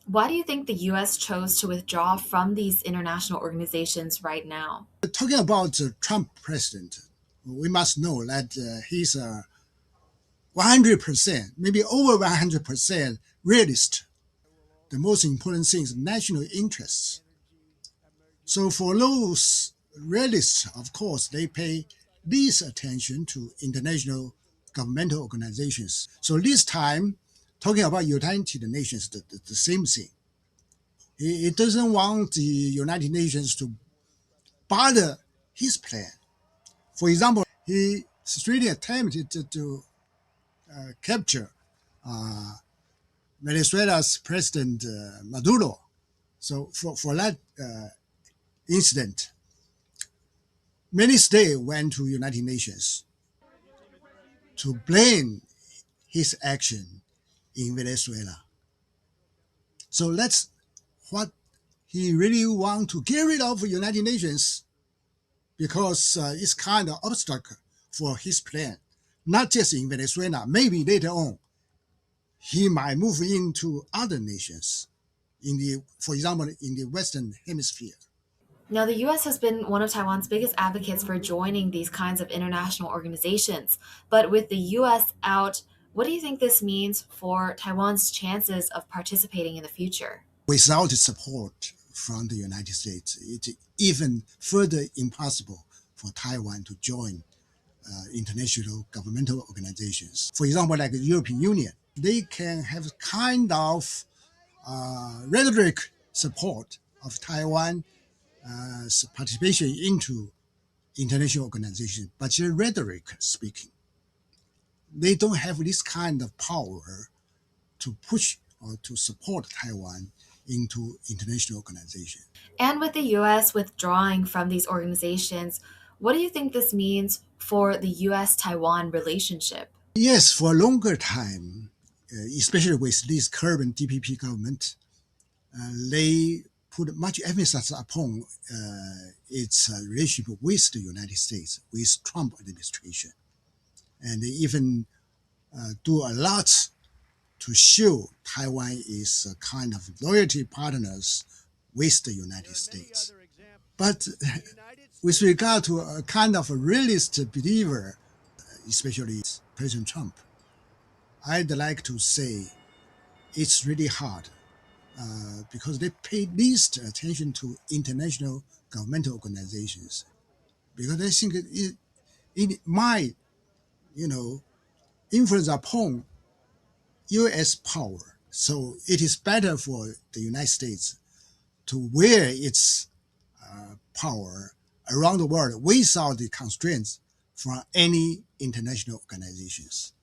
Why do you think the US chose to withdraw from these international organizations right now? Talking about the Trump president, we must know that he's a 100%, maybe over 100% realist. The most important thing is national interests. So for those realists, of course, they pay least attention to international governmental organizations. So this time, talking about United Nations, the same thing. He doesn't want the United Nations to bother his plan. For example, he really attempted to capture Venezuela's President Maduro. So for that incident, many states went to United Nations to blame his action in Venezuela. So that's what he really want to get rid of United Nations because it's kind of obstacle for his plan, not just in Venezuela. Maybe later on he might move into other nations in the, for example, in the Western Hemisphere. Now, the US has been one of Taiwan's biggest advocates for joining these kinds of international organizations. But with the US out, what do you think this means for Taiwan's chances of participating in the future? Without support from the United States, it's even further impossible for Taiwan to join international governmental organizations. For example, like the European Union, they can have kind of rhetoric support of Taiwan participation into international organizations, but the rhetoric speaking, they don't have this kind of power to push or to support Taiwan into international organization. And with the US withdrawing from these organizations, what do you think this means for the US Taiwan relationship? Yes, for a longer time, especially with this current DPP government, they put much emphasis upon its relationship with the United States, with Trump administration, and they even do a lot to show Taiwan is a kind of loyalty partners with the United States. But with regard to a kind of a realist believer, especially President Trump, I'd like to say it's really hard because they pay least attention to international governmental organizations because I think it might, you know, influence upon U.S. power. So it is better for the United States to wear its power around the world without the constraints from any international organizations.